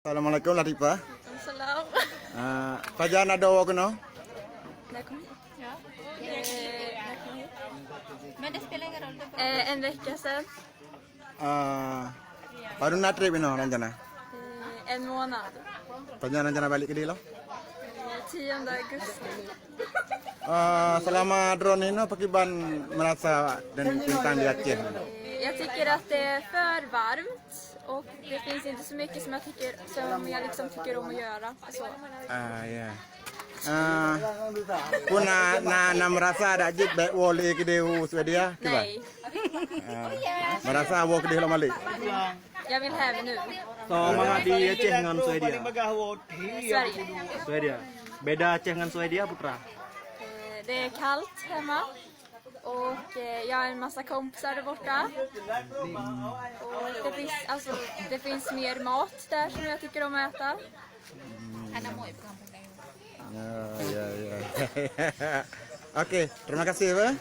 Assalamualaikum Latifa. Salam. Fajar ada awak kena? När kom hit? Ja. När kom hit? Men det spelar ingen roll. En vecka sedan. Baru nak trip ini rencana. En månad. Fajar rencana balik ke Dilo? 10 augusti. Selama drone ini Pakiban merasa dan tentang di Aceh. Jag tycker att det är för varmt och det finns inte så mycket som jag liksom tycker om att göra. Så. Ya. Pun na merasa ada jik baik wali ke Dehu Swedia, kiba? Nej, Merasa awak ke Dehu Malik. jag vill hem nu. So, mga di Aceh dengan Swedia. Sverige. Swedia. Beda Aceh dengan Swedia, Putra. Det är kallt hemma. Och jag har en massa kompisar där borta. Och det finns mer mat där som jag tycker om att äta. Ya. Oke, terima kasih, Pak.